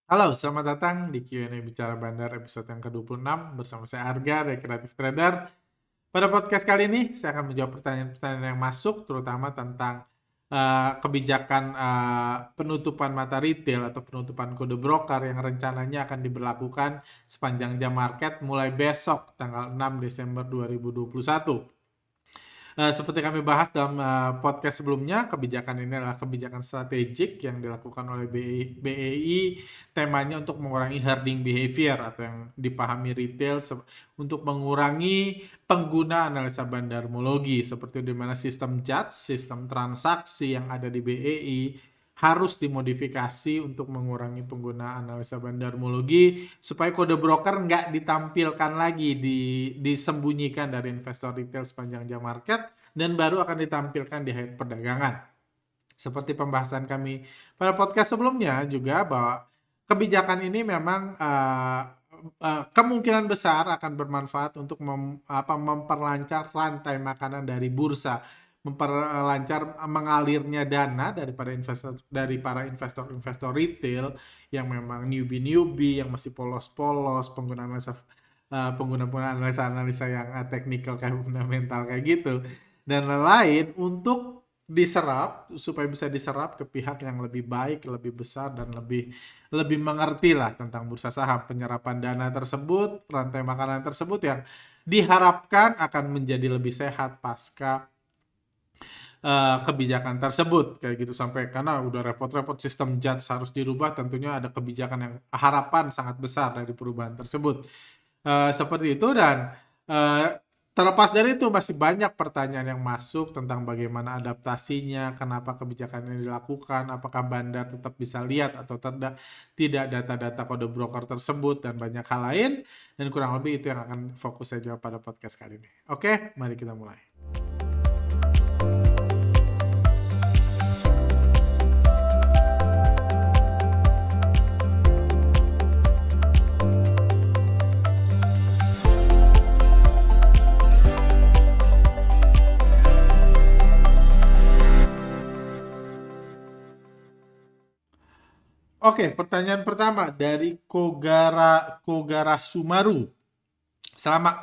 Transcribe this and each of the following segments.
Halo, selamat datang di Q&A Bicara Bandar episode yang ke-26 bersama saya Arga dari Creative Trader. Pada podcast kali ini, saya akan menjawab pertanyaan-pertanyaan yang masuk, terutama tentang kebijakan penutupan mata retail atau penutupan kode broker yang rencananya akan diberlakukan sepanjang jam market mulai besok, tanggal 6 Desember 2021. Seperti kami bahas dalam podcast sebelumnya, kebijakan ini adalah kebijakan strategik yang dilakukan oleh BEI. Temanya untuk mengurangi herding behavior atau yang dipahami retail untuk mengurangi pengguna analisa bandarmologi, seperti di mana sistem judge, sistem transaksi yang ada di BEI harus dimodifikasi untuk mengurangi penggunaan analisa bandarmologi supaya kode broker nggak ditampilkan lagi, disembunyikan dari investor retail sepanjang jam market dan baru akan ditampilkan di akhir perdagangan. Seperti pembahasan kami pada podcast sebelumnya juga bahwa kebijakan ini memang kemungkinan besar akan bermanfaat untuk memperlancar rantai makanan dari bursa, memperlancar mengalirnya dana dari para investor retail yang memang newbie yang masih polos-polos, pengguna analisa yang teknikal kayak fundamental kayak gitu dan lain-lain untuk diserap supaya bisa diserap ke pihak yang lebih baik, lebih besar dan lebih mengerti lah tentang bursa saham. Penyerapan dana tersebut, rantai makanan tersebut yang diharapkan akan menjadi lebih sehat pasca kebijakan tersebut kayak gitu, sampai karena udah repot-repot sistem judge harus dirubah, tentunya ada kebijakan yang harapan sangat besar dari perubahan tersebut. Seperti itu dan terlepas dari itu masih banyak pertanyaan yang masuk tentang bagaimana adaptasinya, kenapa kebijakan ini dilakukan, apakah bandar tetap bisa lihat atau tidak data-data kode broker tersebut dan banyak hal lain, dan kurang lebih itu yang akan fokus saya jawab pada podcast kali ini. Oke, mari kita mulai. Oke, pertanyaan pertama dari Kogara Sumaru.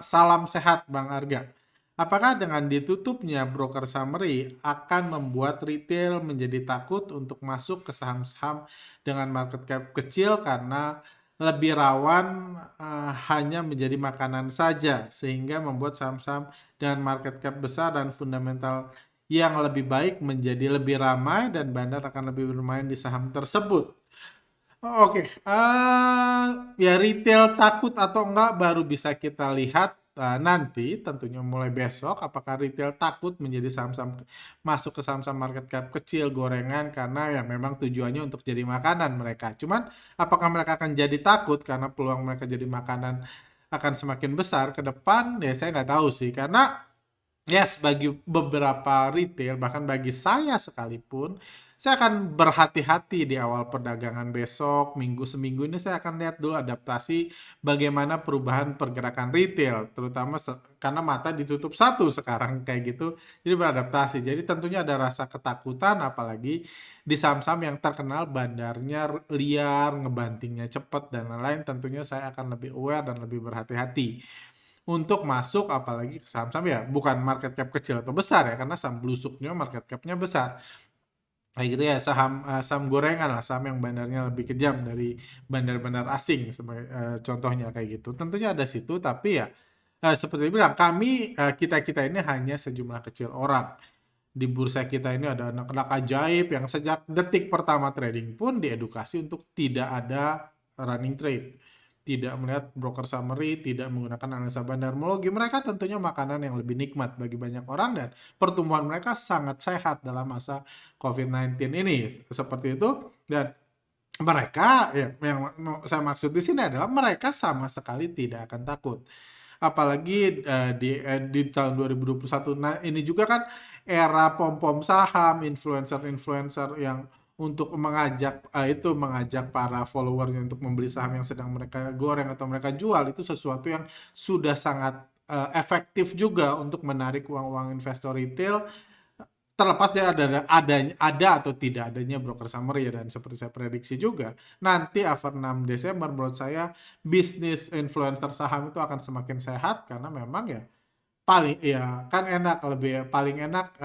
Salam sehat Bang Arga. Apakah dengan ditutupnya broker summary akan membuat retail menjadi takut untuk masuk ke saham-saham dengan market cap kecil karena lebih rawan hanya menjadi makanan saja, sehingga membuat saham-saham dengan market cap besar dan fundamental yang lebih baik menjadi lebih ramai dan bandar akan lebih bermain di saham tersebut? Oke, ya retail takut atau enggak baru bisa kita lihat nanti tentunya mulai besok, apakah retail takut menjadi masuk ke saham-saham market cap kecil gorengan karena ya memang tujuannya untuk jadi makanan mereka. Cuman apakah mereka akan jadi takut karena peluang mereka jadi makanan akan semakin besar ke depan, ya saya nggak tahu sih, karena yes, bagi beberapa retail, bahkan bagi saya sekalipun, saya akan berhati-hati di awal perdagangan besok, seminggu ini saya akan lihat dulu adaptasi bagaimana perubahan pergerakan retail, terutama karena mata ditutup satu sekarang kayak gitu, jadi beradaptasi. Jadi tentunya ada rasa ketakutan, apalagi di saham-saham yang terkenal bandarnya liar, ngebantingnya cepat dan lain-lain, tentunya saya akan lebih aware dan lebih berhati-hati untuk masuk, apalagi ke saham-saham ya bukan market cap kecil atau besar ya, karena saham blusuknya market cap-nya besar. Kayak gitu ya, saham gorengan lah, saham yang bandarnya lebih kejam dari bandar-bandar asing sebagai contohnya kayak gitu. Tentunya ada situ, tapi ya seperti bilang kita ini hanya sejumlah kecil orang. Di bursa kita ini ada anak-anak ajaib yang sejak detik pertama trading pun diedukasi untuk tidak ada running trade, tidak melihat broker summary, tidak menggunakan analisa bandarmologi. Mereka tentunya makanan yang lebih nikmat bagi banyak orang dan pertumbuhan mereka sangat sehat dalam masa COVID-19 ini. Seperti itu, dan mereka ya, yang saya maksud di sini adalah mereka sama sekali tidak akan takut. Apalagi di tahun 2021. Nah, ini juga kan era pom-pom saham, influencer-influencer yang untuk mengajak para followernya untuk membeli saham yang sedang mereka goreng atau mereka jual, itu sesuatu yang sudah sangat efektif juga untuk menarik uang-uang investor retail terlepas dari ada atau tidak adanya broker summary ya, dan seperti saya prediksi juga nanti after 6 Desember menurut saya bisnis influencer saham itu akan semakin sehat karena memang ya paling ya kan enak lebih paling enak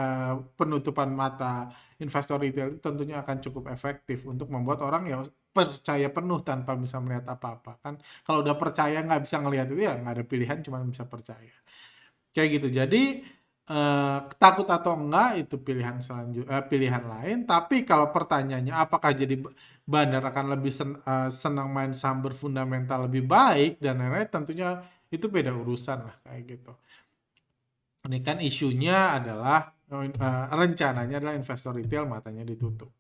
penutupan mata investor retail itu tentunya akan cukup efektif untuk membuat orang ya percaya penuh tanpa bisa melihat apa-apa kan. Kalau udah percaya nggak bisa ngelihat itu ya nggak ada pilihan, cuma bisa percaya kayak gitu. Jadi takut atau enggak itu pilihan pilihan lain. Tapi kalau pertanyaannya apakah jadi bandar akan lebih senang main saham berfundamental lebih baik dan lain-lain, tentunya itu beda urusan lah kayak gitu. Ini kan isunya adalah rencananya adalah investor retail matanya ditutup.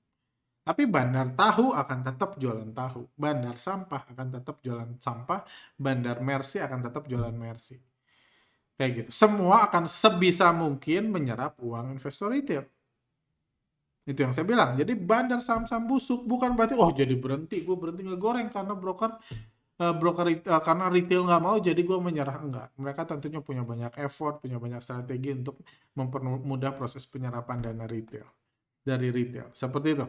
Tapi bandar tahu akan tetap jualan tahu, bandar sampah akan tetap jualan sampah, bandar mercy akan tetap jualan mercy. Kayak gitu. Semua akan sebisa mungkin menyerap uang investor retail. Itu yang saya bilang. Jadi bandar saham-saham busuk bukan berarti jadi berhenti, gue berhenti ngegoreng karena karena retail nggak mau jadi gue menyerah. Enggak, mereka tentunya punya banyak effort, punya banyak strategi untuk mempermudah proses penyerapan dana retail dari retail seperti itu.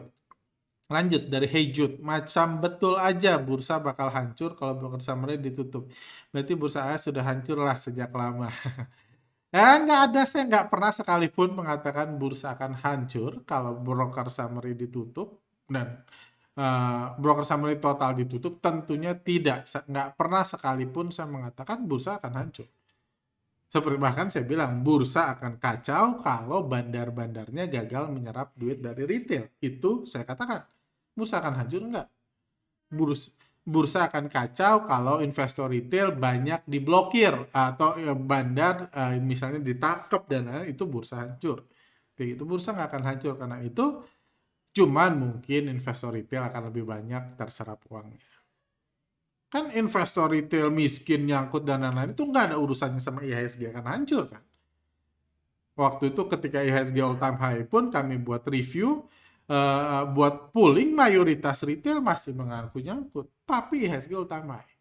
Lanjut dari Hey Jude, macam betul aja bursa bakal hancur kalau broker summary ditutup, berarti bursa AS sudah hancur lah sejak lama. Nggak ada, saya nggak pernah sekalipun mengatakan bursa akan hancur kalau broker summary ditutup dan broker summary total ditutup, tentunya tidak. Nggak pernah sekalipun saya mengatakan bursa akan hancur. Seperti bahkan saya bilang bursa akan kacau kalau bandar-bandarnya gagal menyerap duit dari retail. Itu saya katakan. Bursa akan hancur enggak? Bursa akan kacau kalau investor retail banyak diblokir atau bandar misalnya ditangkap dan lain-lain, itu bursa hancur. Kayak gitu, bursa nggak akan hancur karena itu. Cuman mungkin investor retail akan lebih banyak terserap uangnya. Kan investor retail miskin nyangkut dan lain-lain itu nggak ada urusannya sama IHSG akan hancur kan. Waktu itu ketika IHSG all time high pun kami buat review, buat pooling mayoritas retail masih mengaku nyangkut. Tapi IHSG all time high.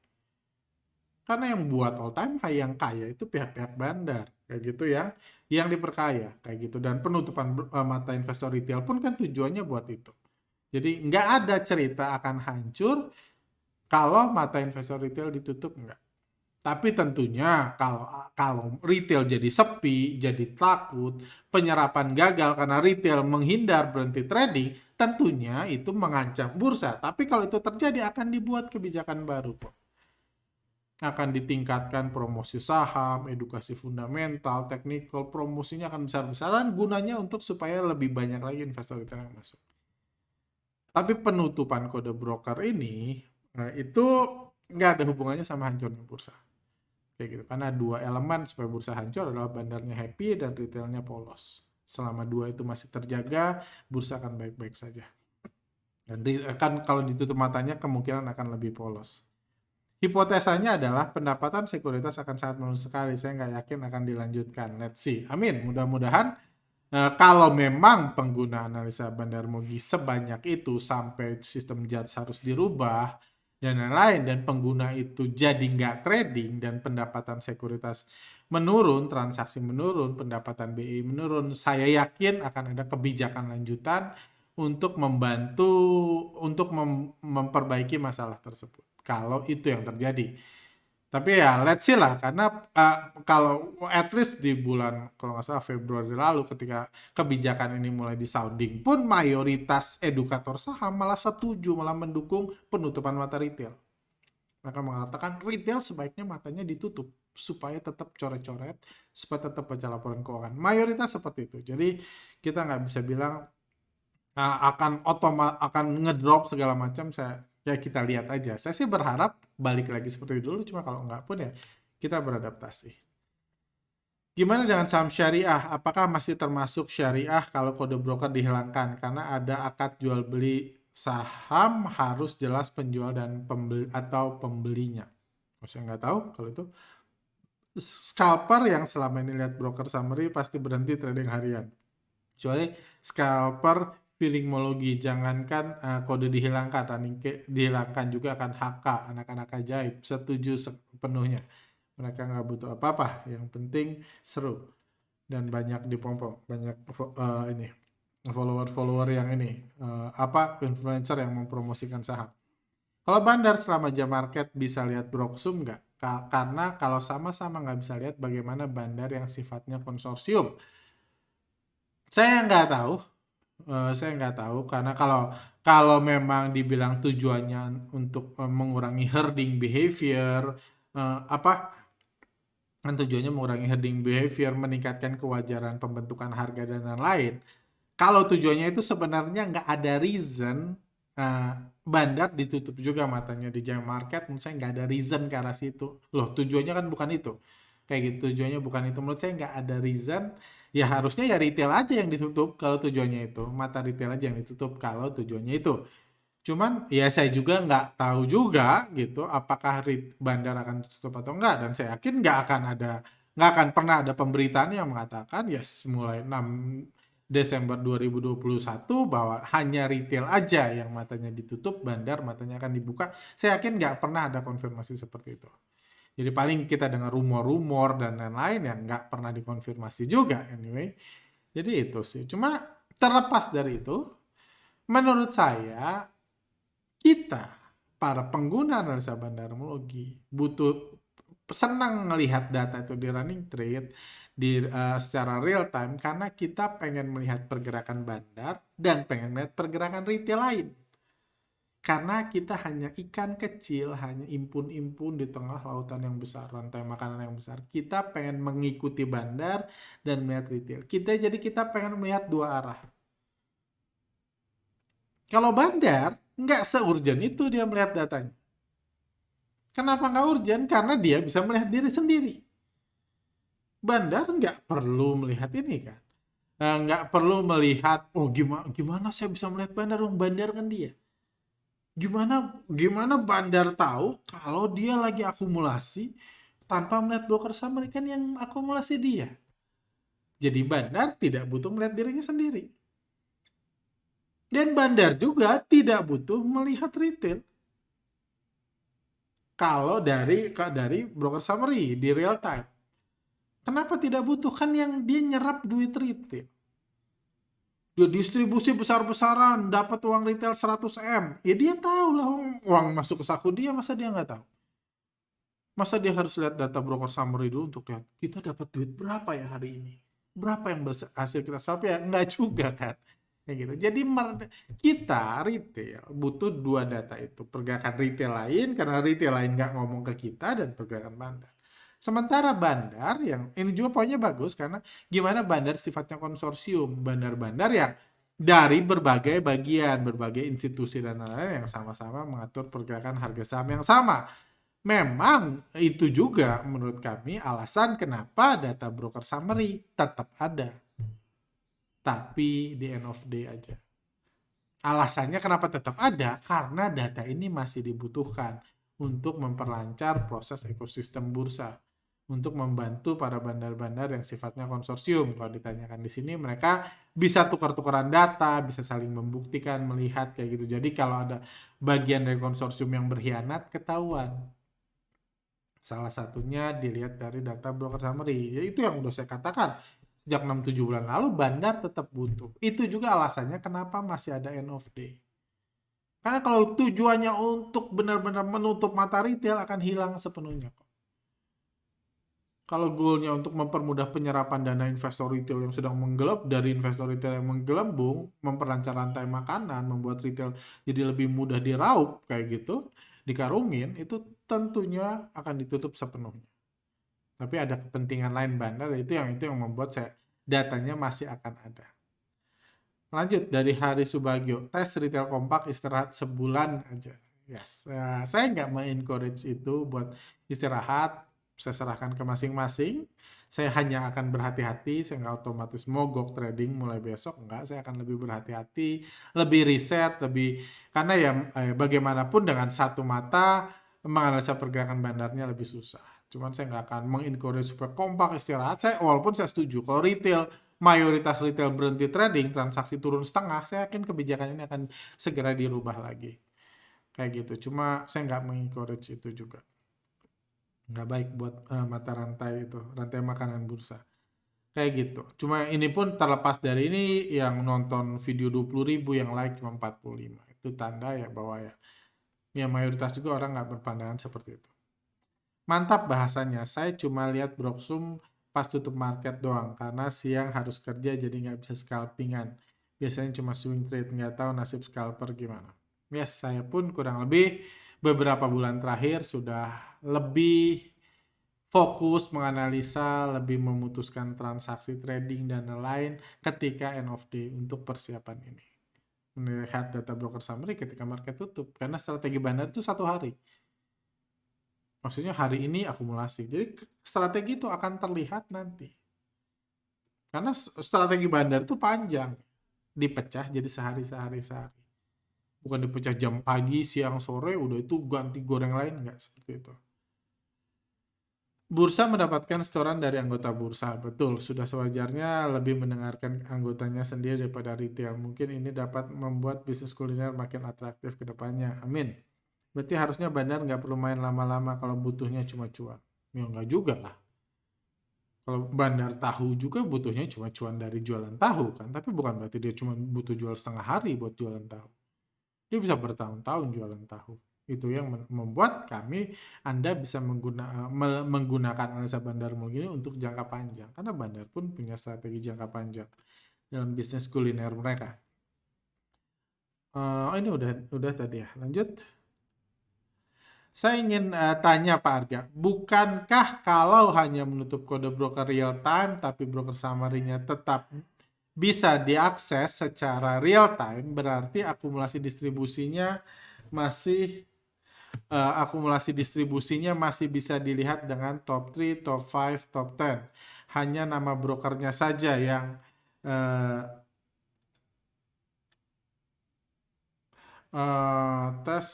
Karena yang buat all time high yang kaya itu pihak-pihak bandar. Kayak gitu yang diperkaya. Kayak gitu. Dan penutupan mata investor retail pun kan tujuannya buat itu. Jadi nggak ada cerita akan hancur kalau mata investor retail ditutup, enggak. Tapi tentunya kalau retail jadi sepi, jadi takut, penyerapan gagal karena retail menghindar berhenti trading, tentunya itu mengancam bursa. Tapi kalau itu terjadi akan dibuat kebijakan baru kok. Akan ditingkatkan promosi saham, edukasi fundamental, teknikal, promosinya akan besar-besaran gunanya untuk supaya lebih banyak lagi investor retail yang masuk. Tapi penutupan kode broker ini itu nggak ada hubungannya sama hancurnya bursa. Kayak gitu. Karena dua elemen supaya bursa hancur adalah bandarnya happy dan retailnya polos. Selama dua itu masih terjaga, bursa akan baik-baik saja. Dan kan kalau ditutup matanya kemungkinan akan lebih polos. Hipotesanya adalah pendapatan sekuritas akan sangat menurun sekali. Saya nggak yakin akan dilanjutkan. Let's see. Amin. Mudah-mudahan kalau memang pengguna analisa Bandar Mugi sebanyak itu sampai sistem judge harus dirubah dan lain-lain, dan pengguna itu jadi nggak trading dan pendapatan sekuritas menurun, transaksi menurun, pendapatan BI menurun, saya yakin akan ada kebijakan lanjutan untuk membantu untuk memperbaiki masalah tersebut. Kalau itu yang terjadi. Tapi ya let's see lah, karena kalau at least di bulan kalau nggak salah Februari lalu ketika kebijakan ini mulai disounding pun mayoritas edukator saham malah setuju, malah mendukung penutupan mata retail. Mereka mengatakan retail sebaiknya matanya ditutup supaya tetap coret-coret, supaya tetap baca laporan keuangan. Mayoritas seperti itu. Jadi kita nggak bisa bilang akan ngedrop segala macam. Ya kita lihat aja. Saya sih berharap balik lagi seperti dulu, cuma kalau nggak pun ya kita beradaptasi. Gimana dengan saham syariah? Apakah masih termasuk syariah kalau kode broker dihilangkan? Karena ada akad jual beli saham harus jelas penjual dan pembeli atau pembelinya. Saya nggak tahu kalau itu. Scalper yang selama ini lihat broker summary pasti berhenti trading harian. Kecuali scalper feelingmologi, jangankan kode dihilangkan, running dihilangkan juga akan HK, anak-anak ajaib, setuju sepenuhnya. Mereka nggak butuh apa-apa, yang penting seru dan banyak dipompong, banyak ini follower-follower yang ini, influencer yang mempromosikan saham. Kalau bandar selama jam market bisa lihat Broksum nggak? Karena kalau sama-sama nggak bisa lihat bagaimana bandar yang sifatnya konsorsium. Saya nggak tahu, karena kalau kalau memang dibilang tujuannya untuk mengurangi herding behavior, apa kan tujuannya mengurangi herding behavior, meningkatkan kewajaran pembentukan harga dan lain-lain. Kalau tujuannya itu sebenarnya nggak ada reason uh, bandar ditutup juga matanya di jam market. Menurut saya nggak ada reason ke arah situ. Loh, tujuannya kan bukan itu. Kayak gitu, tujuannya bukan itu. Menurut saya nggak ada reason. Ya harusnya ya retail aja yang ditutup kalau tujuannya itu. Mata retail aja yang ditutup kalau tujuannya itu. Cuman ya saya juga nggak tahu juga gitu apakah bandar akan tutup atau enggak, dan saya yakin nggak akan pernah ada pemberitaan yang mengatakan yes mulai 6 Desember 2021 bahwa hanya retail aja yang matanya ditutup, bandar matanya akan dibuka. Saya yakin nggak pernah ada konfirmasi seperti itu. Jadi paling kita dengar rumor-rumor dan lain-lain yang nggak pernah dikonfirmasi juga anyway. Jadi itu sih. Cuma terlepas dari itu, menurut saya kita para pengguna analisa bandarmologi butuh senang melihat data itu di running trade secara real time karena kita pengen melihat pergerakan bandar dan pengen melihat pergerakan retail lain. Karena kita hanya ikan kecil, hanya impun-impun di tengah lautan yang besar, rantai makanan yang besar. Kita pengen mengikuti bandar dan melihat retail. Kita pengen melihat dua arah. Kalau bandar, nggak seurgen itu dia melihat datanya. Kenapa nggak urgent? Karena dia bisa melihat diri sendiri. Bandar nggak perlu melihat ini kan. Nggak perlu melihat, oh gimana, gimana saya bisa melihat bandar? Dong, bandar kan dia. Gimana gimana bandar tahu kalau dia lagi akumulasi tanpa melihat broker summary, kan yang akumulasi dia. Jadi bandar tidak butuh melihat dirinya sendiri. Dan bandar juga tidak butuh melihat retail. Kalau dari broker summary di real time. Kenapa tidak butuh? Kan yang dia nyerap duit retail. Dia distribusi besar-besaran, dapat uang retail 100 M. Ya dia tahu lah uang masuk ke saku dia, masa dia nggak tahu? Masa dia harus lihat data broker summary dulu untuk lihat, kita dapat duit berapa ya hari ini? Berapa yang berhasil kita sampai ya? Nggak juga kan? Kayak gitu. Jadi kita retail butuh dua data itu. Pergerakan retail lain, karena retail lain nggak ngomong ke kita, dan pergerakan bandar. Sementara bandar yang ini juga poinnya bagus karena gimana bandar sifatnya konsorsium, bandar-bandar yang dari berbagai bagian, berbagai institusi dan lain-lain yang sama-sama mengatur pergerakan harga saham yang sama. Memang itu juga menurut kami alasan kenapa data broker summary tetap ada, tapi di end of day aja. Alasannya kenapa tetap ada, karena data ini masih dibutuhkan untuk memperlancar proses ekosistem bursa, untuk membantu para bandar-bandar yang sifatnya konsorsium. Kalau ditanyakan di sini, mereka bisa tukar-tukaran data, bisa saling membuktikan, melihat kayak gitu. Jadi kalau ada bagian dari konsorsium yang berkhianat, ketahuan. Salah satunya dilihat dari data broker summary. Ya, itu yang udah saya katakan. Sejak 6-7 bulan lalu, bandar tetap butuh. Itu juga alasannya kenapa masih ada end of day. Karena kalau tujuannya untuk benar-benar menutup mata retail, akan hilang sepenuhnya. Kalau goalnya untuk mempermudah penyerapan dana investor retail yang sedang menggelap, dari investor retail yang menggelembung, memperlancar rantai makanan, membuat retail jadi lebih mudah diraup, kayak gitu, dikarungin, itu tentunya akan ditutup sepenuhnya. Tapi ada kepentingan lain bandar, itu yang membuat saya datanya masih akan ada. Lanjut dari Hari Subagio, tes retail kompak istirahat sebulan aja. Yes, saya nggak encourage itu buat istirahat. Saya serahkan ke masing-masing. Saya hanya akan berhati-hati. Saya nggak otomatis mogok trading mulai besok. Nggak, saya akan lebih berhati-hati, lebih riset, karena ya bagaimanapun dengan satu mata menganalisa pergerakan bandarnya lebih susah. Cuman saya nggak akan mengencourage supaya kompak istirahat. Walaupun saya setuju kalau mayoritas retail berhenti trading, transaksi turun setengah, saya yakin kebijakan ini akan segera dirubah lagi. Kayak gitu. Cuma saya nggak mengencourage itu juga. Nggak baik buat mata rantai itu, rantai makanan bursa. Kayak gitu. Cuma ini pun terlepas dari ini yang nonton video 20.000 yang like cuma 45. Itu tanda ya bahwa ya mayoritas juga orang nggak berpandangan seperti itu. Mantap bahasanya. Saya cuma lihat Broksum pas tutup market doang karena siang harus kerja jadi nggak bisa scalpingan. Biasanya cuma swing trade, nggak tahu nasib scalper gimana. Yes, saya pun kurang lebih beberapa bulan terakhir sudah lebih fokus menganalisa, lebih memutuskan transaksi trading dan lain-lain ketika end of day untuk persiapan ini. Melihat data broker summary ketika market tutup. Karena strategi bandar itu 1 hari. Maksudnya hari ini akumulasi. Jadi strategi itu akan terlihat nanti. Karena strategi bandar itu panjang. Dipecah jadi sehari. Bukan dipecah jam pagi, siang, sore, udah itu ganti goreng lain. Enggak seperti itu. Bursa mendapatkan setoran dari anggota bursa. Betul, sudah sewajarnya lebih mendengarkan anggotanya sendiri daripada retail. Mungkin ini dapat membuat bisnis kuliner makin atraktif ke depannya. Amin. Berarti harusnya bandar nggak perlu main lama-lama kalau butuhnya cuma cuan. Ya nggak juga lah. Kalau bandar tahu juga butuhnya cuma cuan dari jualan tahu kan. Tapi bukan berarti dia cuma butuh jual setengah hari buat jualan tahu. Dia bisa bertahun-tahun jualan tahu. Itu yang membuat Anda bisa menggunakan analisa bandar ini untuk jangka panjang. Karena bandar pun punya strategi jangka panjang dalam bisnis kuliner mereka. Ini udah tadi ya. Lanjut. Saya ingin tanya Pak Arga, bukankah kalau hanya menutup kode broker real time tapi broker summary-nya tetap bisa diakses secara real time, berarti masih akumulasi distribusinya masih bisa dilihat dengan top 3, top 5, top 10. Hanya nama brokernya saja yang tes.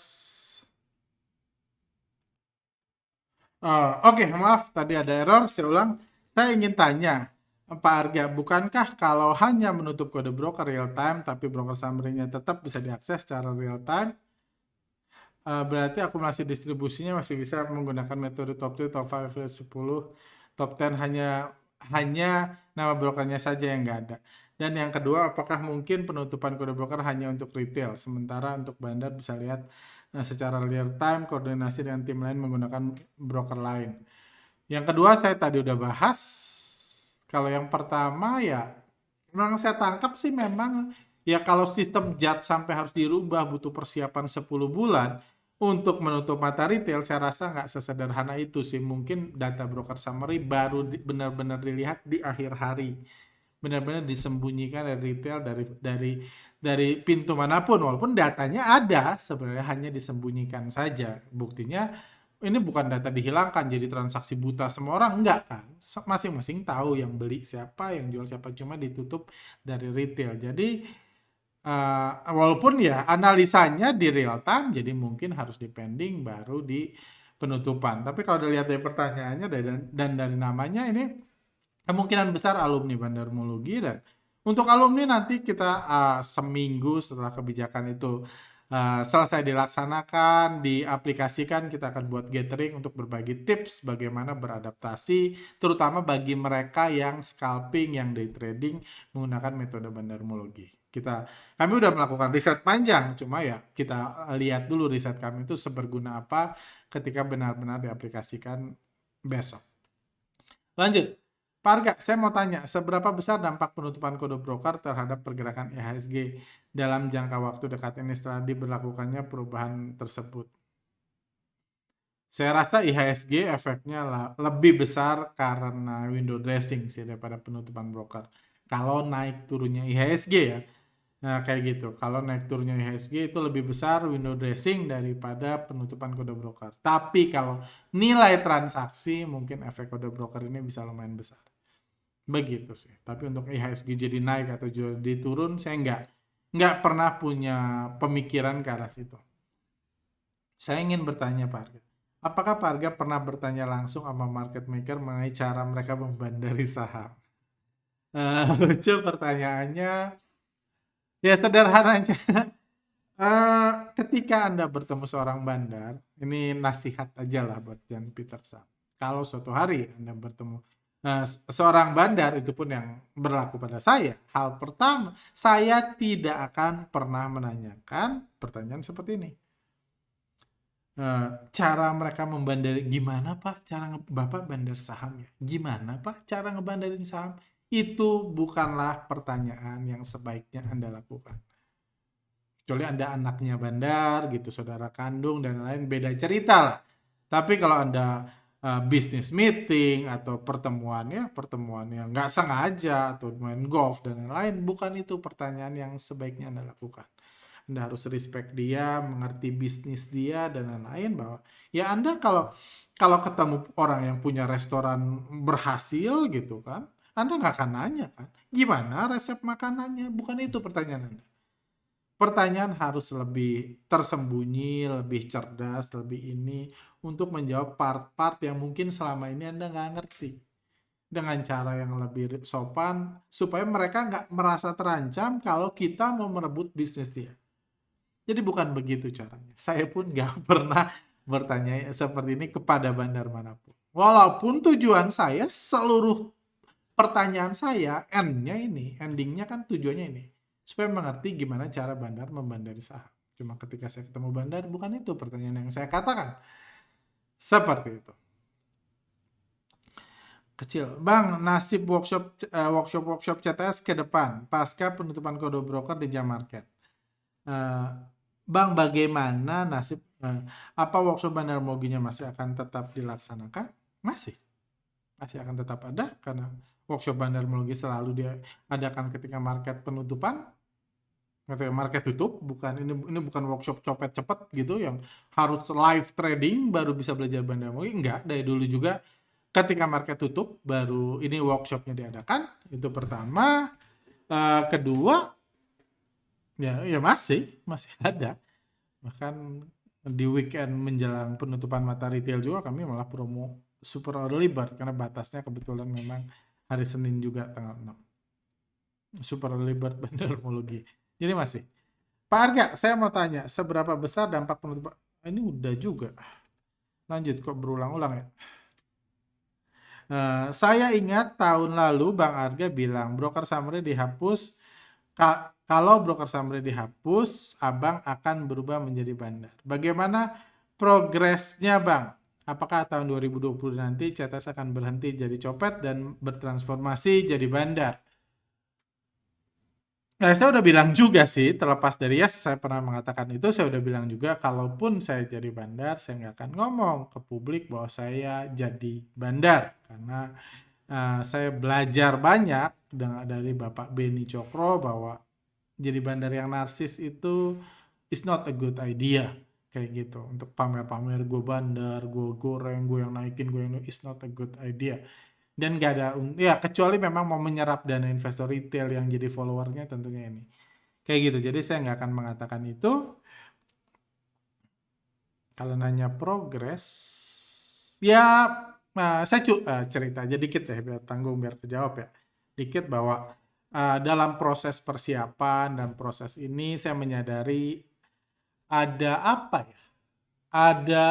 Oke, maaf tadi ada error, saya ulang. Saya ingin tanya, Pak Arga, bukankah kalau hanya menutup kode broker real time tapi broker summary-nya tetap bisa diakses secara real time, berarti akumulasi distribusinya masih bisa menggunakan metode top 2, top 5, top 10, top 10 hanya nama brokernya saja yang nggak ada. Dan yang kedua, apakah mungkin penutupan kode broker hanya untuk retail, sementara untuk bandar bisa lihat secara real time koordinasi dengan tim lain menggunakan broker lain. Yang kedua saya tadi udah bahas. Kalau yang pertama ya memang saya tangkap sih memang ya kalau sistem JAT sampai harus dirubah butuh persiapan 10 bulan untuk menutup mata retail, saya rasa nggak sesederhana itu sih. Mungkin data broker summary baru benar-benar dilihat di akhir hari. Benar-benar disembunyikan dari retail dari pintu manapun, walaupun datanya ada sebenarnya hanya disembunyikan saja. Buktinya ini bukan data dihilangkan jadi transaksi buta semua orang, enggak kan, masing-masing tahu yang beli siapa, yang jual siapa, cuma ditutup dari retail. Jadi walaupun ya analisanya di real time, jadi mungkin harus dipending baru di penutupan. Tapi kalau dilihat dari pertanyaannya dan dari namanya, ini kemungkinan besar alumni bandarmologi. Dan untuk alumni nanti kita seminggu setelah kebijakan itu selesai dilaksanakan, diaplikasikan, kita akan buat gathering untuk berbagi tips bagaimana beradaptasi, terutama bagi mereka yang scalping, yang day trading menggunakan metode bandarmologi. Kami udah melakukan riset panjang, cuma ya kita lihat dulu riset kami itu seberguna apa ketika benar-benar diaplikasikan besok. Lanjut. Pak Arga, saya mau tanya, seberapa besar dampak penutupan kode broker terhadap pergerakan IHSG dalam jangka waktu dekat ini setelah diberlakukannya perubahan tersebut? Saya rasa IHSG efeknya lebih besar karena window dressing sih daripada penutupan broker. Kalau naik turunnya IHSG ya, nah kayak gitu. Kalau naik turunnya IHSG itu lebih besar window dressing daripada penutupan kode broker. Tapi kalau nilai transaksi mungkin efek kode broker ini bisa lumayan besar. Begitu sih. Tapi untuk IHSG jadi naik atau jadi turun, saya nggak pernah punya pemikiran ke arah situ. Saya ingin bertanya Pak Arga, apakah Pak Arga pernah bertanya langsung sama market maker mengenai cara mereka membandari saham? Lucu pertanyaannya. Ya sederhananya, ketika Anda bertemu seorang bandar, ini nasihat aja lah buat Jan Peterson. Kalau suatu hari Anda bertemu Seorang bandar, itu pun yang berlaku pada saya, hal pertama, saya tidak akan pernah menanyakan pertanyaan seperti ini. Cara mereka membandari, gimana Pak cara Bapak bandar saham ya? Gimana Pak cara ngebandarin saham? Itu bukanlah pertanyaan yang sebaiknya Anda lakukan. Kecuali Anda anaknya bandar gitu, saudara kandung dan lain, beda cerita lah. Tapi kalau Anda business meeting atau pertemuan yang nggak sengaja atau main golf dan lain-lain, bukan itu pertanyaan yang sebaiknya Anda lakukan. Anda harus respect dia, mengerti bisnis dia dan lain-lain, bahwa ya Anda kalau ketemu orang yang punya restoran berhasil gitu kan, Anda nggak akan nanya kan, gimana resep makanannya? Bukan itu pertanyaan Anda. Pertanyaan harus lebih tersembunyi, lebih cerdas, lebih ini, untuk menjawab part-part yang mungkin selama ini Anda nggak ngerti. Dengan cara yang lebih sopan, supaya mereka nggak merasa terancam kalau kita mau merebut bisnis dia. Jadi bukan begitu caranya. Saya pun nggak pernah bertanya seperti ini kepada bandar manapun. Walaupun tujuan saya, seluruh pertanyaan saya, endingnya kan tujuannya ini, supaya mengerti gimana cara bandar membandari saham. Cuma ketika saya ketemu bandar, bukan itu pertanyaan yang saya katakan. Seperti itu. Kecil. Bang, nasib workshop CTS ke depan, pasca penutupan kode broker di jam market. Bang, bagaimana nasib, apa workshop bandarmologinya masih akan tetap dilaksanakan? Masih akan tetap ada, karena workshop bandarmologi selalu diadakan ketika market penutupan, ketika market tutup. Bukan ini bukan workshop copet cepet gitu yang harus live trading baru bisa belajar bandarmologi. Enggak, dari dulu juga ketika market tutup baru ini workshopnya diadakan. Itu pertama. Kedua, ya masih ada. Bahkan di weekend menjelang penutupan mata retail juga kami malah promo super early bird, karena batasnya kebetulan memang hari Senin juga tanggal 6. Super early bird bandarmologi. Jadi masih. Pak Arga, saya mau tanya, seberapa besar dampak penutupan? Ini udah juga. Lanjut, kok berulang-ulang ya? Saya ingat tahun lalu Bang Arga bilang broker summary dihapus. Kalau broker summary dihapus, Abang akan berubah menjadi bandar. Bagaimana progresnya Bang? Apakah tahun 2020 nanti CTS akan berhenti jadi copet dan bertransformasi jadi bandar? Nah, saya udah bilang juga sih, terlepas dari saya pernah mengatakan itu, saya udah bilang juga, kalaupun saya jadi bandar, saya nggak akan ngomong ke publik bahwa saya jadi bandar. Karena saya belajar banyak dari Bapak Beni Cokro bahwa jadi bandar yang narsis itu is not a good idea. Kayak gitu. Untuk pamer-pamer gue bandar, gue goreng, gue yang naikin, gue yang is not a good idea. Dan gak ada, ya kecuali memang mau menyerap dana investor retail yang jadi followernya, tentunya ini. Kayak gitu, jadi saya nggak akan mengatakan itu. Kalau nanya progres, ya saya cerita aja dikit ya, biar tanggung, biar kejawab ya. Dikit bahwa dalam proses persiapan dan proses ini saya menyadari ada apa ya? Ada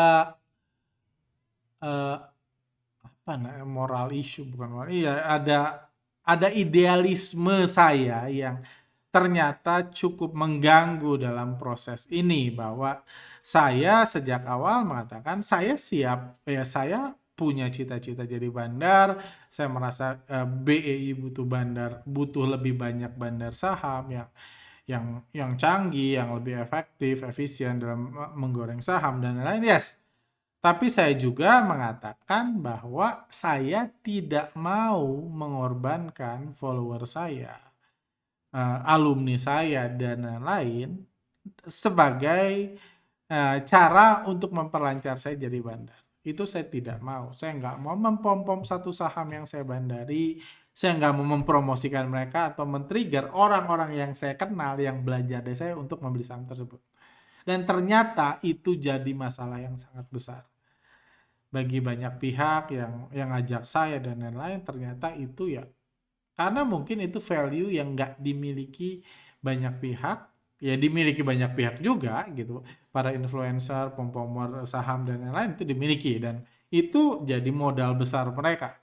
moral issue, bukan moral. Iya, ada idealisme saya yang ternyata cukup mengganggu dalam proses ini, bahwa saya sejak awal mengatakan saya siap, ya saya punya cita-cita jadi bandar. Saya merasa BEI butuh bandar, butuh lebih banyak bandar saham yang canggih, yang lebih efektif, efisien dalam menggoreng saham dan lain-lain. Yes. Tapi saya juga mengatakan bahwa saya tidak mau mengorbankan follower saya, alumni saya dan lain-lain sebagai cara untuk memperlancar saya jadi bandar. Itu saya tidak mau. Saya nggak mau mempom-pom satu saham yang saya bandari. Saya nggak mau mempromosikan mereka atau men-trigger orang-orang yang saya kenal yang belajar dari saya untuk membeli saham tersebut. Dan ternyata itu jadi masalah yang sangat besar bagi banyak pihak yang ngajak saya dan lain-lain. Ternyata itu ya karena mungkin itu value yang nggak dimiliki banyak pihak, ya dimiliki banyak pihak juga gitu. Para influencer, pom-pomer saham dan lain-lain itu dimiliki, dan itu jadi modal besar mereka.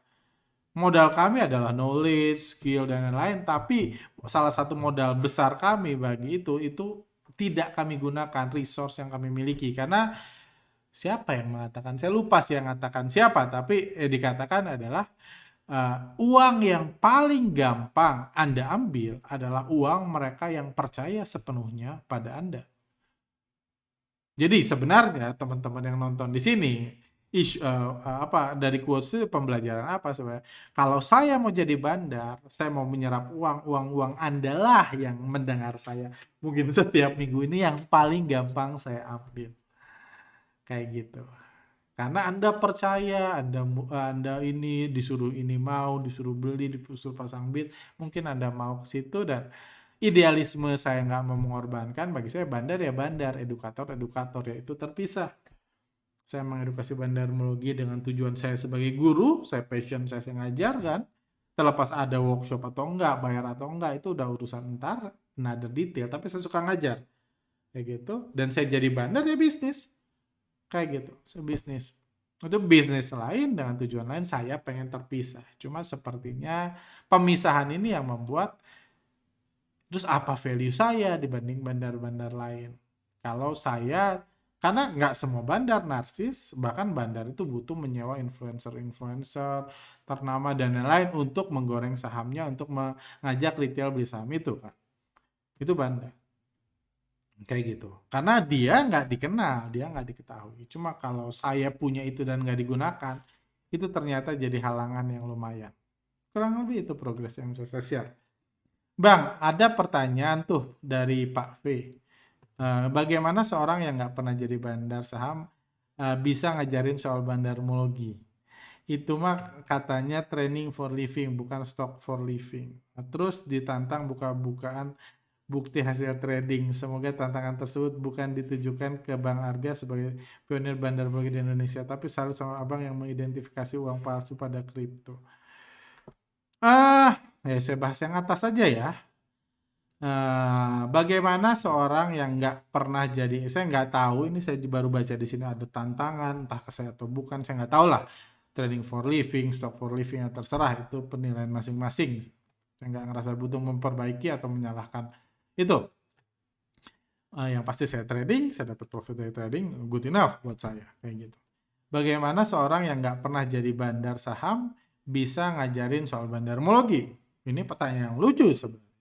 Modal kami adalah knowledge, skill, dan lain-lain, tapi salah satu modal besar kami bagi itu tidak kami gunakan resource yang kami miliki. Karena siapa yang mengatakan, saya lupa sih yang mengatakan siapa, tapi dikatakan adalah uang yang paling gampang Anda ambil adalah uang mereka yang percaya sepenuhnya pada Anda. Jadi sebenarnya teman-teman yang nonton di sini, apa dari quotes itu pembelajaran apa sebenarnya? Kalau saya mau jadi bandar, saya mau menyerap uang Anda lah yang mendengar saya. Mungkin setiap minggu ini yang paling gampang saya ambil. Kayak gitu. Karena Anda percaya, Anda ini disuruh ini mau, disuruh beli, disuruh pasang bid, mungkin Anda mau ke situ, dan idealisme saya nggak mau mengorbankan. Bagi saya bandar ya bandar, edukator ya itu terpisah. Saya mengedukasi bandarmologi dengan tujuan saya sebagai guru, saya passion saya ngajar kan. Terlepas ada workshop atau enggak, bayar atau enggak, itu udah urusan ntar, another detail. Tapi saya suka ngajar, kayak gitu. Dan saya jadi bandar ya bisnis, kayak gitu, sebisnis. Itu bisnis lain dengan tujuan lain, saya pengen terpisah. Cuma sepertinya pemisahan ini yang membuat, terus apa value saya dibanding bandar-bandar lain? Kalau saya, karena nggak semua bandar narsis, bahkan bandar itu butuh menyewa influencer-influencer ternama dan lain-lain untuk menggoreng sahamnya, untuk mengajak retail beli saham itu kan. Itu bandar. Kayak gitu. Karena dia nggak dikenal, dia nggak diketahui. Cuma kalau saya punya itu dan nggak digunakan, itu ternyata jadi halangan yang lumayan. Kurang lebih itu progres yang bisa saya share. Bang, ada pertanyaan tuh dari Pak V. Bagaimana seorang yang nggak pernah jadi bandar saham bisa ngajarin soal bandarmologi? Itu mah katanya training for living, bukan stock for living. Terus ditantang buka-bukaan bukti hasil trading. Semoga tantangan tersebut bukan ditujukan ke Bang Arga sebagai pionir bandarmologi di Indonesia, tapi selalu sama Abang yang mengidentifikasi uang palsu pada kripto. Ya saya bahas yang atas saja ya. Bagaimana seorang yang nggak pernah jadi, saya nggak tahu, ini saya baru baca di sini ada tantangan, entah ke saya atau bukan, saya nggak tahu lah. Trading for living, stock for living, terserah, itu penilaian masing-masing. Saya nggak ngerasa butuh memperbaiki atau menyalahkan itu. Yang pasti saya trading, saya dapat profit dari trading, good enough buat saya, kayak gitu. Bagaimana seorang yang nggak pernah jadi bandar saham bisa ngajarin soal bandarmologi? Ini pertanyaan yang lucu sebenarnya.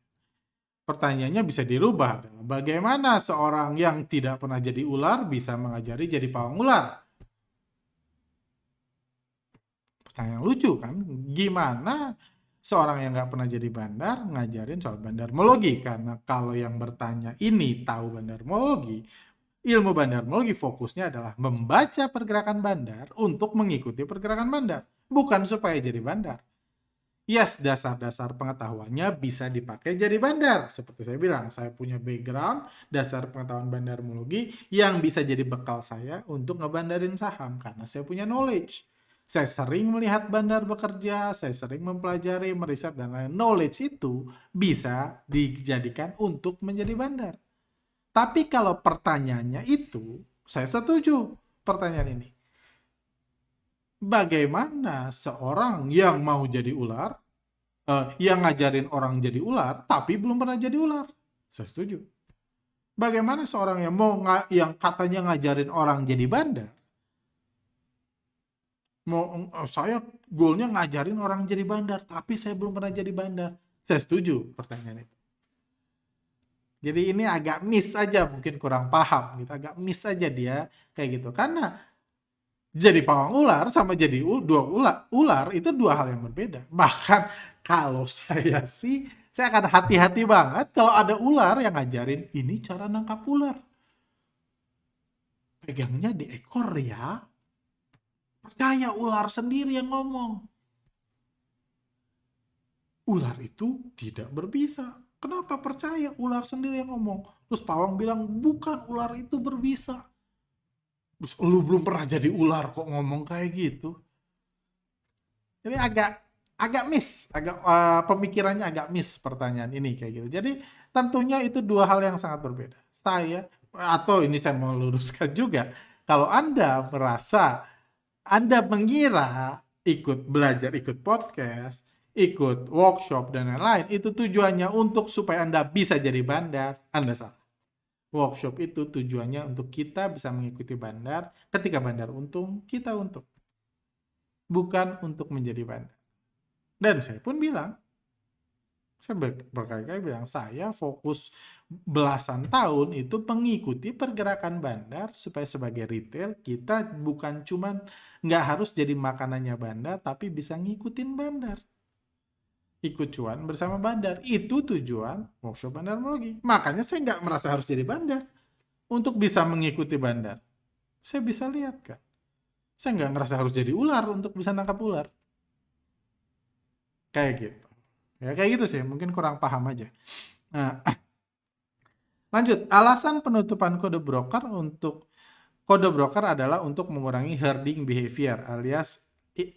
Pertanyaannya bisa dirubah. Bagaimana seorang yang tidak pernah jadi ular bisa mengajari jadi pawang ular? Pertanyaan lucu kan? Gimana seorang yang nggak pernah jadi bandar ngajarin soal bandarmologi? Karena kalau yang bertanya ini tahu bandarmologi, ilmu bandarmologi fokusnya adalah membaca pergerakan bandar untuk mengikuti pergerakan bandar, bukan supaya jadi bandar. Yes, dasar-dasar pengetahuannya bisa dipakai jadi bandar. Seperti saya bilang, saya punya background, dasar pengetahuan bandarmologi yang bisa jadi bekal saya untuk ngebandarin saham karena saya punya knowledge. Saya sering melihat bandar bekerja, saya sering mempelajari, meriset, dan lain. Knowledge itu bisa dijadikan untuk menjadi bandar. Tapi kalau pertanyaannya itu, saya setuju pertanyaan ini. Bagaimana seorang yang mau jadi ular, yang ngajarin orang jadi ular, tapi belum pernah jadi ular? Saya setuju. Bagaimana seorang yang yang katanya ngajarin orang jadi bandar, saya goalnya ngajarin orang jadi bandar, tapi saya belum pernah jadi bandar? Saya setuju pertanyaan itu. Jadi ini agak miss aja, mungkin kurang paham gitu, agak miss aja dia kayak gitu. Karena jadi pawang ular sama jadi ular itu dua hal yang berbeda. Bahkan kalau saya sih, saya akan hati-hati banget kalau ada ular yang ngajarin ini cara nangkap ular. Pegangnya di ekor ya. Percaya ular sendiri yang ngomong. Ular itu tidak berbisa. Kenapa percaya ular sendiri yang ngomong? Terus pawang bilang, bukan, ular itu berbisa. Terus lu belum pernah jadi ular kok ngomong kayak gitu. Jadi agak miss, pemikirannya agak miss pertanyaan ini kayak gitu. Jadi tentunya itu dua hal yang sangat berbeda. Atau ini saya mau luruskan juga, kalau Anda merasa, Anda mengira ikut belajar, ikut podcast, ikut workshop dan lain-lain, itu tujuannya untuk supaya Anda bisa jadi bandar, Anda salah. Workshop itu tujuannya untuk kita bisa mengikuti bandar, ketika bandar untung, kita untung. Bukan untuk menjadi bandar. Dan saya pun bilang, saya berkali-kali bilang, saya fokus belasan tahun itu mengikuti pergerakan bandar supaya sebagai retail kita bukan cuman nggak harus jadi makanannya bandar, tapi bisa ngikutin bandar. Ikut cuan bersama bandar. Itu tujuan workshop bandarmologi. Makanya saya nggak merasa harus jadi bandar untuk bisa mengikuti bandar. Saya bisa lihat kan. Saya nggak ngerasa harus jadi ular untuk bisa nangkap ular. Kayak gitu. Ya kayak gitu sih, mungkin kurang paham aja. Nah, lanjut, alasan penutupan kode broker adalah untuk mengurangi herding behavior alias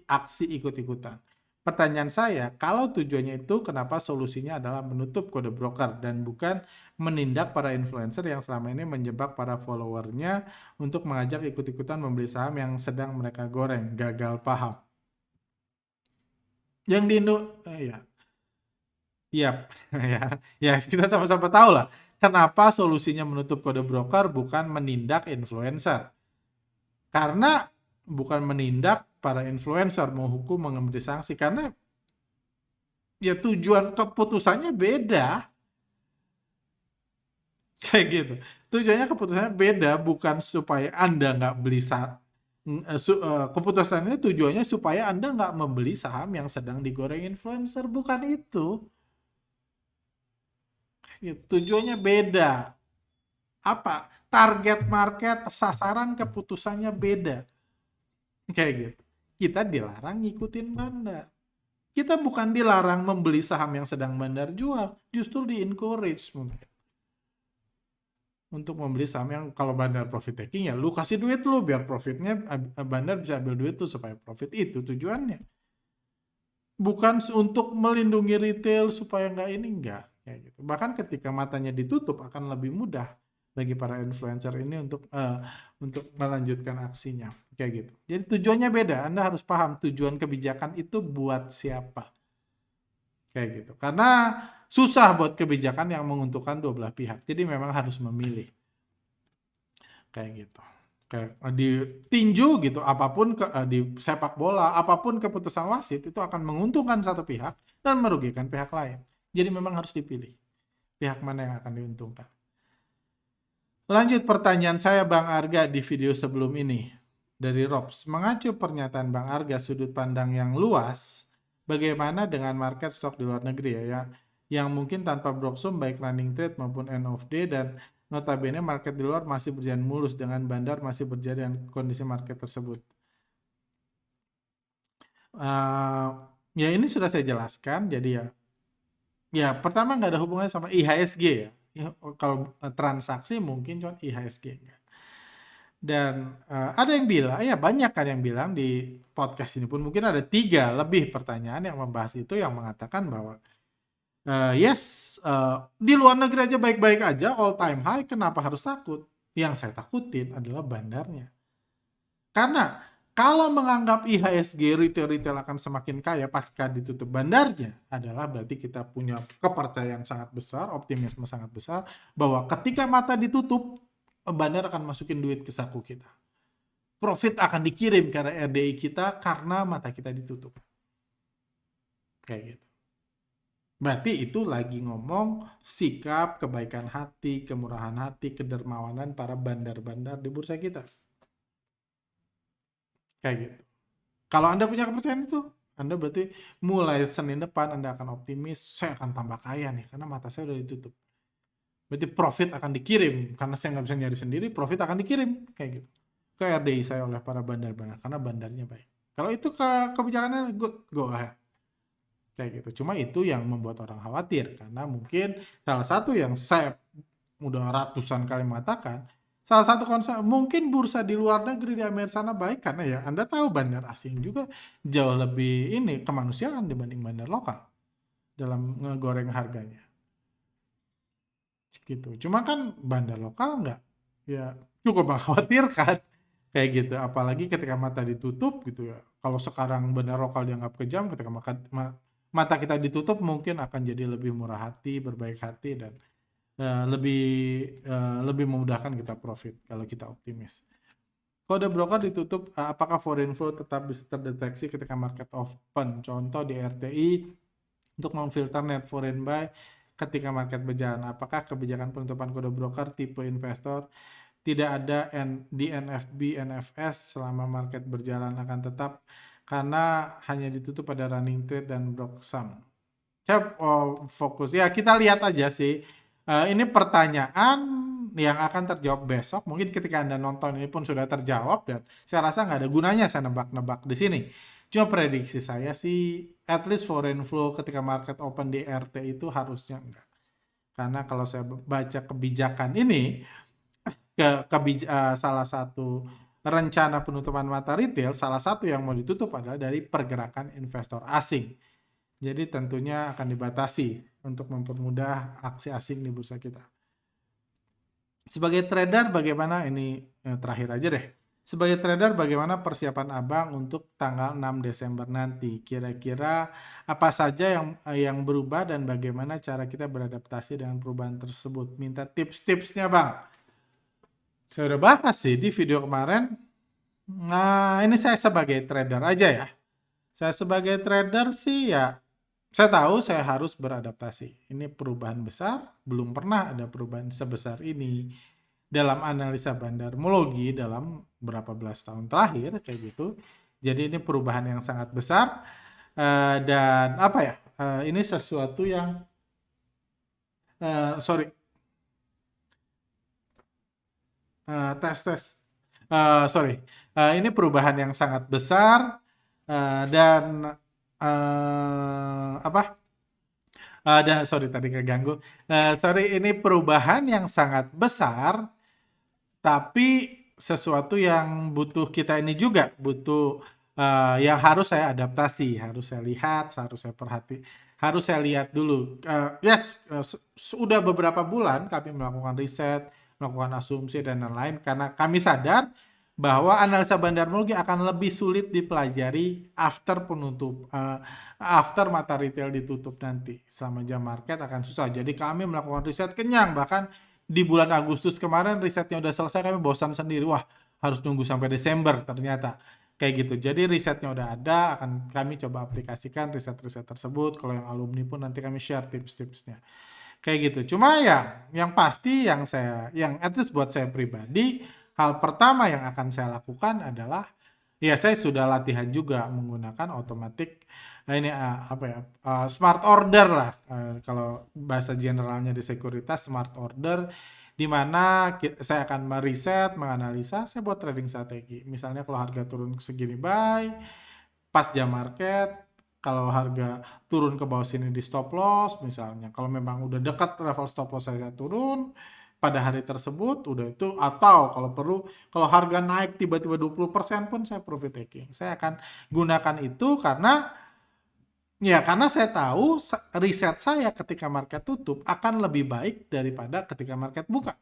aksi ikut-ikutan. Pertanyaan saya, kalau tujuannya itu kenapa solusinya adalah menutup kode broker dan bukan menindak para influencer yang selama ini menjebak para followernya untuk mengajak ikut-ikutan membeli saham yang sedang mereka goreng, gagal paham. Yang di Indo, ya, yap, ya kita sama-sama tahu lah kenapa solusinya menutup kode broker bukan menindak influencer. Karena bukan menindak para influencer, menghukum, mengambil sanksi. Karena ya tujuan keputusannya beda. Kayak gitu. Tujuannya keputusannya beda, bukan supaya Anda nggak beli saham. Keputusannya tujuannya supaya Anda nggak membeli saham yang sedang digoreng influencer. Bukan itu. Tujuannya beda. Apa? Target market, sasaran keputusannya beda. Kayak gitu. Kita dilarang ngikutin bandar. Kita bukan dilarang membeli saham yang sedang bandar jual, justru di-encourage mungkin. Untuk membeli saham yang kalau bandar profit taking ya lu kasih duit lu biar profitnya bandar bisa ambil duit tuh supaya profit, itu tujuannya. Bukan untuk melindungi retail supaya nggak ini, nggak. Kayak gitu. Bahkan ketika matanya ditutup akan lebih mudah bagi para influencer ini untuk melanjutkan aksinya. Kayak gitu. Jadi tujuannya beda. Anda harus paham tujuan kebijakan itu buat siapa. Kayak gitu. Karena susah buat kebijakan yang menguntungkan dua belah pihak. Jadi memang harus memilih. Kayak gitu. Kayak di tinju gitu, apapun di sepak bola, apapun keputusan wasit itu akan menguntungkan satu pihak dan merugikan pihak lain. Jadi memang harus dipilih pihak mana yang akan diuntungkan. Lanjut pertanyaan saya Bang Arga di video sebelum ini dari Robs. Mengacu pernyataan Bang Arga sudut pandang yang luas, bagaimana dengan market stock di luar negeri ya, yang mungkin tanpa broksum baik running trade maupun end of day, dan notabene market di luar masih berjalan mulus dengan bandar masih berjalan dengan kondisi market tersebut. Ya ini sudah saya jelaskan, jadi ya pertama nggak ada hubungannya sama IHSG ya. Kalau transaksi mungkin cuma IHSG. Dan ada yang bilang, ya banyak kan yang bilang di podcast ini pun mungkin ada 3 lebih pertanyaan yang membahas itu, yang mengatakan bahwa di luar negeri aja baik-baik aja, all time high, kenapa harus takut? Yang saya takutin adalah bandarnya. Karena kalau menganggap IHSG retail-retail akan semakin kaya pasca ditutup bandarnya, adalah berarti kita punya kepercayaan sangat besar, optimisme sangat besar, bahwa ketika mata ditutup, bandar akan masukin duit ke saku kita. Profit akan dikirim ke RDI kita karena mata kita ditutup. Kayak gitu. Berarti itu lagi ngomong sikap, kebaikan hati, kemurahan hati, kedermawanan para bandar-bandar di bursa kita. Kayak gitu. Kalau Anda punya kepercayaan itu, Anda berarti mulai Senin depan Anda akan optimis, saya akan tambah kaya nih, karena mata saya udah ditutup. Berarti profit akan dikirim, karena saya nggak bisa nyari sendiri, profit akan dikirim, kayak gitu. Ke RDI saya oleh para bandar-bandar, karena bandarnya baik. Kalau itu kebijakannya, go ahead. Kayak gitu. Cuma itu yang membuat orang khawatir, karena mungkin salah satu yang saya udah ratusan kali mengatakan, salah satu konsep mungkin bursa di luar negeri di Amerika sana baik karena ya Anda tahu bandar asing juga jauh lebih ini kemanusiaan dibanding bandar lokal dalam ngegoreng harganya. Gitu. Cuma kan bandar lokal nggak, ya cukup mengkhawatirkan Kayak gitu, apalagi ketika mata ditutup gitu ya. Kalau sekarang benar lokal dianggap kejam, ketika mata kita ditutup mungkin akan jadi lebih murah hati, berbaik hati, dan lebih lebih memudahkan kita profit kalau kita optimis. Kode broker ditutup, apakah foreign flow tetap bisa terdeteksi ketika market open? Contoh di RTI untuk memfilter net foreign buy ketika market berjalan. Apakah kebijakan penutupan kode broker tipe investor tidak ada di NFB, NFS selama market berjalan akan tetap karena hanya ditutup pada running trade dan block sum? Fokus ya, kita lihat aja sih. Ini pertanyaan yang akan terjawab besok. Mungkin ketika Anda nonton ini pun sudah terjawab, dan saya rasa nggak ada gunanya saya nebak-nebak di sini. Cuma prediksi saya sih, at least foreign flow ketika market open di RT itu harusnya enggak. Karena kalau saya baca kebijakan ini, salah satu rencana penutupan mata retail, salah satu yang mau ditutup adalah dari pergerakan investor asing. Jadi tentunya akan dibatasi untuk mempermudah aksi asing di bursa kita. Sebagai trader bagaimana ini, terakhir aja deh. Sebagai trader bagaimana persiapan Abang untuk tanggal 6 Desember nanti? Kira-kira apa saja yang berubah dan bagaimana cara kita beradaptasi dengan perubahan tersebut? Minta tips-tipsnya, Bang. Saya udah bahas sih di video kemarin. Nah, ini saya sebagai trader aja ya. Saya sebagai trader sih ya, saya tahu saya harus beradaptasi. Ini perubahan besar, belum pernah ada perubahan sebesar ini dalam analisa bandarmologi dalam berapa belas tahun terakhir kayak gitu. Jadi ini perubahan yang sangat besar, dan apa ya? Ini sesuatu yang sorry, tes. Sorry, ini perubahan yang sangat besar, dan apa? Sorry tadi keganggu. Sorry, ini perubahan yang sangat besar, tapi sesuatu yang butuh kita ini juga butuh, yang harus saya adaptasi, harus saya lihat, harus saya lihat dulu. Sudah beberapa bulan kami melakukan riset, melakukan asumsi dan lain-lain karena kami sadar bahwa analisa bandarmologi akan lebih sulit dipelajari after mata retail ditutup nanti. Selama jam market akan susah. Jadi kami melakukan riset kenyang, bahkan di bulan Agustus kemarin risetnya udah selesai, kami bosan sendiri. Wah, harus nunggu sampai Desember ternyata. Kayak gitu. Jadi risetnya udah ada, akan kami coba aplikasikan riset-riset tersebut. Kalau yang alumni pun nanti kami share tips-tipsnya. Kayak gitu. Cuma ya, yang pasti yang at least buat saya pribadi, hal pertama yang akan saya lakukan adalah, ya saya sudah latihan juga menggunakan otomatik, smart order lah, kalau bahasa generalnya di sekuritas, smart order, di mana saya akan meriset, menganalisa, saya buat trading strategi. Misalnya kalau harga turun segini buy, pas jam market, kalau harga turun ke bawah sini di stop loss misalnya. Kalau memang udah dekat level stop loss saya turun pada hari tersebut, udah itu, atau kalau perlu, kalau harga naik tiba-tiba 20% pun saya profit taking. Saya akan gunakan itu karena saya tahu riset saya ketika market tutup akan lebih baik daripada ketika market buka.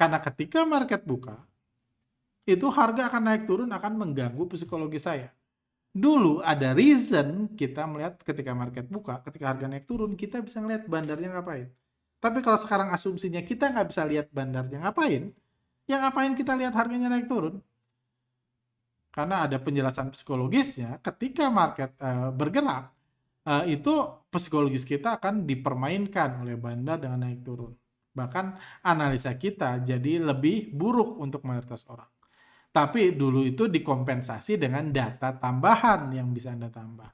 Karena ketika market buka, itu harga akan naik turun, akan mengganggu psikologi saya. Dulu ada reason kita melihat ketika market buka, ketika harga naik turun, kita bisa ngelihat bandarnya ngapain. Tapi kalau sekarang asumsinya kita nggak bisa lihat bandarnya ngapain, ya ngapain kita lihat harganya naik turun? Karena ada penjelasan psikologisnya, ketika market bergerak, itu psikologis kita akan dipermainkan oleh bandar dengan naik turun. Bahkan analisa kita jadi lebih buruk untuk mayoritas orang. Tapi dulu itu dikompensasi dengan data tambahan yang bisa Anda tambah.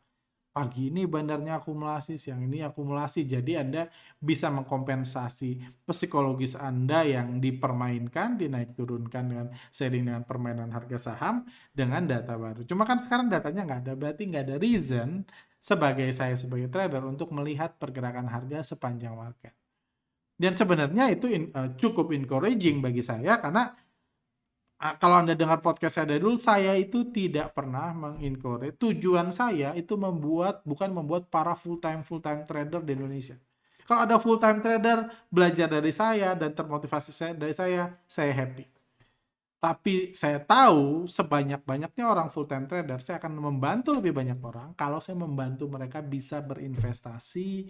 Pagi ini bandarnya akumulasi, siang ini akumulasi. Jadi Anda bisa mengkompensasi psikologis Anda yang dipermainkan, dinaik turunkan seiring dengan permainan harga saham dengan data baru. Cuma kan sekarang datanya nggak ada, berarti nggak ada reason sebagai trader untuk melihat pergerakan harga sepanjang market. Dan sebenarnya itu cukup encouraging bagi saya karena kalau Anda dengar podcast saya dari dulu, saya itu tidak pernah mengencourage. Tujuan saya itu bukan membuat para full-time trader di Indonesia. Kalau ada full-time trader belajar dari saya dan termotivasi dari saya happy. Tapi saya tahu sebanyak-banyaknya orang full time trader, saya akan membantu lebih banyak orang kalau saya membantu mereka bisa berinvestasi,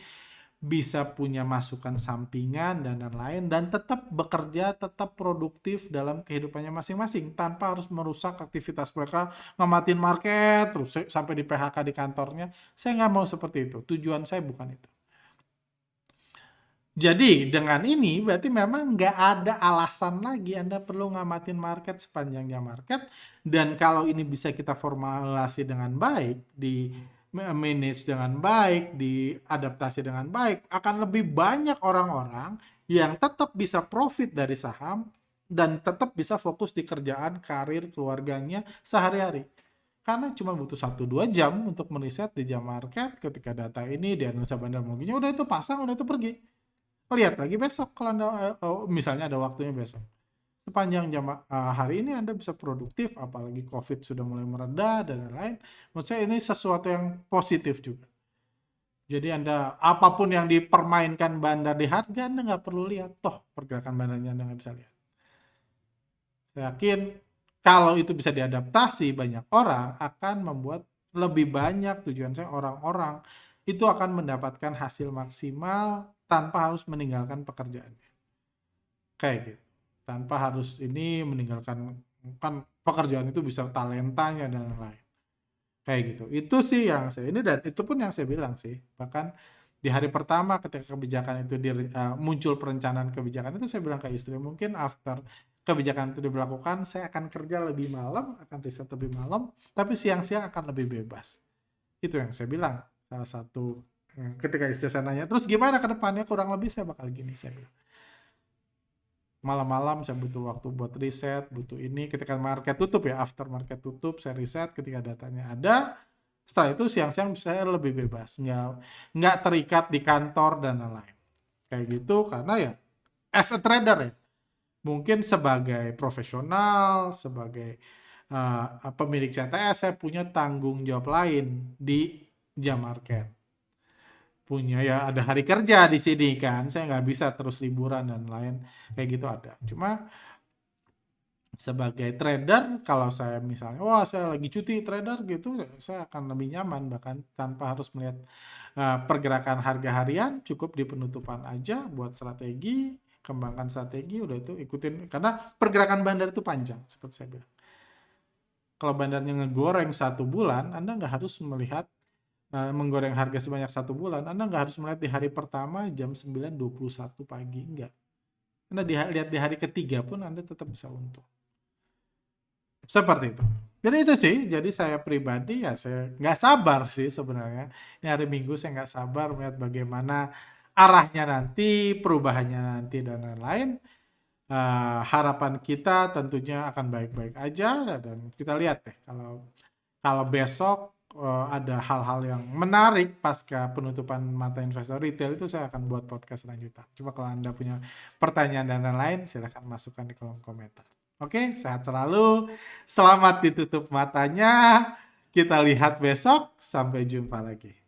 bisa punya masukan sampingan dan lain-lain, dan tetap bekerja, tetap produktif dalam kehidupannya masing-masing tanpa harus merusak aktivitas mereka, ngamatin market terus sampai di PHK di kantornya. Saya nggak mau seperti itu. Tujuan saya bukan itu. Jadi dengan ini berarti memang nggak ada alasan lagi Anda perlu ngamatin market sepanjangnya market, dan kalau ini bisa kita formulasi dengan baik, di manage dengan baik, diadaptasi dengan baik, akan lebih banyak orang-orang yang tetap bisa profit dari saham dan tetap bisa fokus di kerjaan, karir, keluarganya sehari-hari. Karena cuma butuh 1-2 jam untuk meriset di jam market, ketika data ini dianalisa bandar moginya, udah itu pasang, udah itu pergi. Lihat lagi besok kalau Anda misalnya ada waktunya besok. Sepanjang jam hari ini Anda bisa produktif, apalagi COVID sudah mulai mereda dan lain-lain. Menurut saya ini sesuatu yang positif juga. Jadi Anda apapun yang dipermainkan bandar di harga, Anda nggak perlu lihat. Toh pergerakan bandarnya Anda nggak bisa lihat. Saya yakin kalau itu bisa diadaptasi, banyak orang akan membuat lebih banyak, tujuan saya orang-orang itu akan mendapatkan hasil maksimal tanpa harus meninggalkan pekerjaannya. Kayak gitu. Tanpa harus ini meninggalkan, kan pekerjaan itu bisa talentanya dan lain-lain. Kayak gitu. Itu sih yang saya ini, dan itu pun yang saya bilang sih. Bahkan di hari pertama ketika kebijakan itu muncul perencanaan kebijakan itu, saya bilang ke istri, mungkin after kebijakan itu diberlakukan, saya akan kerja lebih malam, akan riset lebih malam, tapi siang-siang akan lebih bebas. Itu yang saya bilang. Salah satu ketika istri saya nanya, terus gimana ke depannya, kurang lebih saya bakal gini, saya bilang. Malam-malam saya butuh waktu buat riset, butuh ini, ketika market tutup ya, after market tutup saya riset, ketika datanya ada, setelah itu siang-siang saya lebih bebas, nggak terikat di kantor dan lain-lain. Kayak gitu, karena ya as a trader ya, mungkin sebagai profesional, sebagai pemilik CTS, saya punya tanggung jawab lain di jam market. Punya ya, ada hari kerja di sini kan, saya nggak bisa terus liburan dan lain kayak gitu ada. Cuma sebagai trader, kalau saya misalnya, wah saya lagi cuti trader gitu, saya akan lebih nyaman, bahkan tanpa harus melihat pergerakan harga harian, cukup di penutupan aja buat strategi, kembangkan strategi, udah itu ikutin, karena pergerakan bandar itu panjang, seperti saya bilang. Kalau bandarnya ngegoreng 1 bulan, Anda nggak harus melihat menggoreng harga sebanyak 1 bulan, Anda nggak harus melihat di hari pertama jam 9.21 pagi, enggak. Anda lihat di hari ketiga pun Anda tetap bisa untung. Seperti itu. Jadi itu sih, jadi saya pribadi ya saya nggak sabar sih sebenarnya. Ini hari Minggu saya nggak sabar melihat bagaimana arahnya nanti, perubahannya nanti dan lain-lain. Harapan kita tentunya akan baik-baik aja, dan kita lihat deh kalau besok ada hal-hal yang menarik pasca penutupan mata investor retail, itu saya akan buat podcast lanjutan. Coba kalau Anda punya pertanyaan dan lain-lain, silahkan masukkan di kolom komentar. Oke, sehat selalu. Selamat ditutup matanya. Kita lihat besok. Sampai jumpa lagi.